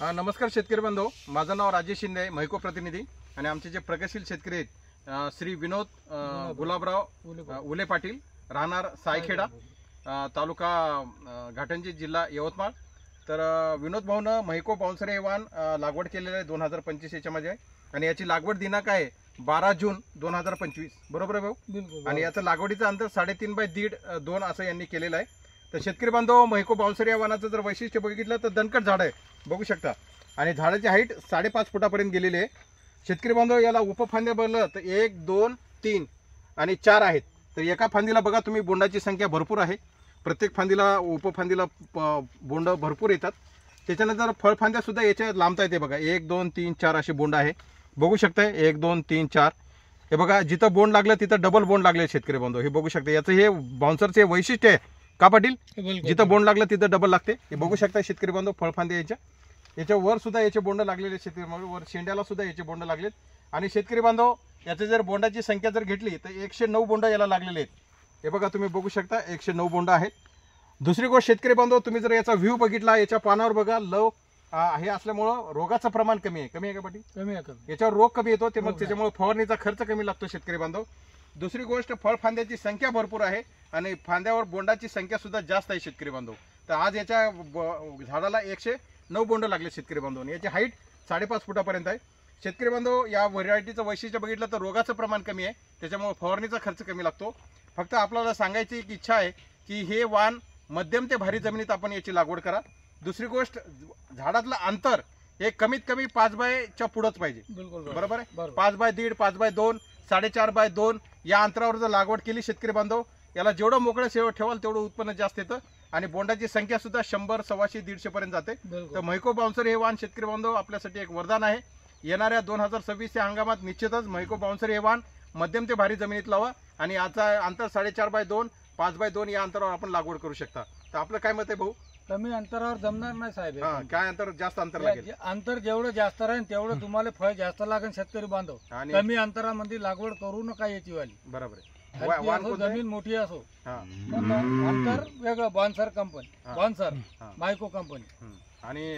नमस्कार शेतकरी बांधव, माझं नाव राजेश शिंदे आहे, महिको प्रतिनिधी. आणि आमचे जे प्रगतशील शेतकरी आहेत श्री विनोद गुलाबराव उले पाटील, राहणार सायखेडा, तालुका घाटंजी, जिल्हा यवतमाळ. तर विनोद भाऊनं महिको बाउन्सर हे वाण लागवड केलेलं आहे 2025 याच्यामध्ये. आणि याची लागवड दिनांक आहे 12 जून 2025, बरोबर आहे भाऊ? बिलकुल. आणि याचं लागवडीचं अंतर 3.5 बाय 1.5 2 असं यांनी केलेलं आहे. तर शेतकरी बांधव, महिको बाउन्सर या वाणाचं जर वैशिष्ट्य बघितलं तर दणकट झाड आहे, बघू शकता. आणि झाडाची हाईट 5.5 फुटापर्यंत गेलेली आहे. शेतकरी बांधव, याला उपफांद्या बघलं तर 1 2 3 आणि 4 आहेत. तर एका फांदीला बघा तुम्ही, बोंडाची संख्या भरपूर आहे. प्रत्येक फांदीला उपफांदीला बोंड भरपूर येतात. त्याच्यानंतर फळफांद्या सुद्धा याच्या लांबता येते बघा. 1 2 3 4 असे बोंड आहे, बघू शकताय. 1 2 3 4 हे बघा, जिथं बोंड लागलं तिथं डबल बोंड लागले शेतकरी बांधव, हे बघू शकता. याचं हे बाउन्सरचे वैशिष्ट्य आहे का पाटील? जिथं बोंड लागलं तिथं डबल लागते, हे बघू शकता शेतकरी बांधव. फळफांदे याच्या वर सुद्धा याचे बोंड लागलेले शेतकरी बांधव, वर शेंड्याला सुद्धा याचे बोंड लागलेत. आणि शेतकरी बांधव, याचे जर बोंडाची संख्या जर घेतली तर 109 बोंड याला लागलेले आहेत. हे बघा तुम्ही बघू शकता, 109 बोंड आहेत. दुसरी गोष्ट शेतकरी बांधव, तुम्ही जर याचा व्ह्यू बघितला, याच्या पानावर बघा लव हे असल्यामुळं रोगाचं प्रमाण कमी आहे का पाटील? कमी आहे. याच्यावर रोग कमी येतो, ते मग त्याच्यामुळे फवारणीचा खर्च कमी लागतो शेतकरी बांधव. दुसरी गोष्ट, फळफांद्याची संख्या भरपूर आहे आणि फांद्यावर बोंडाची संख्या सुद्धा जास्त आहे शेतकरी बांधव. तर आज याच्या झाडाला 109 बोंड लागले शेतकरी बांधव. याची हाईट 5.5 फुटापर्यंत आहे. शेतकरी बांधव, या व्हरायटीचं वैशिष्ट्य बघितलं तर रोगाचं प्रमाण कमी आहे, त्याच्यामुळे फवारणीचा खर्च कमी लागतो. फक्त आपल्याला सांगायची एक इच्छा आहे की हे वाण मध्यम ते भारी जमिनीत आपण याची लागवड करा. दुसरी गोष्ट, झाडातलं अंतर हे कमीत कमी 5 बायच्या पुढंच पाहिजे, बरोबर आहे? 5 बाय 1.5 5 बाय 2 4.5 बाय 2 या अंतरावर जर लागवड केली शेतकरी बांधव, याला जेवढं मोकळं सेवा ठेवाल तेवढं उत्पन्न जास्त येतं. आणि बोंडाची संख्या सुद्धा 100 125 150 पर्यंत जाते. तर महिको बाउन्सर हे वाण शेतकरी बांधव आपल्यासाठी एक वरदान आहे. येणाऱ्या 2026 या हंगामात निश्चितच महिको बाउन्सर हे वाण मध्यम ते भारी जमिनीत लावा आणि याचा अंतर 4.5 बाय 2 5 बाय 2 या अंतरावर आपण लागवड करू शकता. तर आपलं काय मत आहे भाऊ? कमी अंतरावर जमणार नाही साहेब. काय अंतर? जास्त अंतर लागेल. अंतर जेवढं जास्त राहील तेवढं तुम्हाला फळ जास्त लागेल शेतकरी बांधव. आणि कमी अंतरामध्ये लागवड करू नका याची वाली. बरोबर आहे. जमीन मोठी असो पण अंतर वेगळं. बॉन्सर कंपनी, बॉन्सर मायको कंपनी. आणि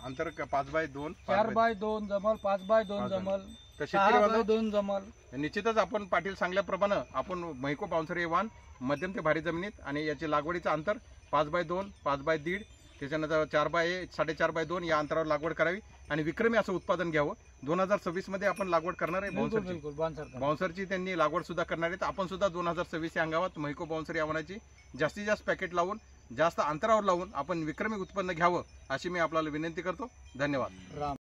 अंतर 5 बाय 2 4 बाय 2 जमल, 5 बाय 2 जमल, 6 बाय 2 जमल. निश्चितच आपण पाटील सांगल्याप्रमाणे आपण महिको बाउन्सर हे वाण मध्यम ते भारी जमिनीत आणि याचे लागवडीचं अंतर 5 बाय 2 5 बाय 1.5 त्याच्यानंतर 4 बाय 4.5 बाय 2 या अंतरावर लागवड करावी आणि विक्रमी असं उत्पादन घ्यावं. 2026 मध्ये आपण लागवड करणार आहे बाउन्सरची. त्यांनी लागवड सुद्धा करणार आहेत. आपण सुद्धा 2026 या हंगामात महिको बाउन्सर या वाणाची जास्तीत जास्त पॅकेट लावून, जास्त अंतरावर लावून आपण विक्रमी उत्पन्न घ्यावं अशी मी आपल्याला विनंती करतो. धन्यवाद.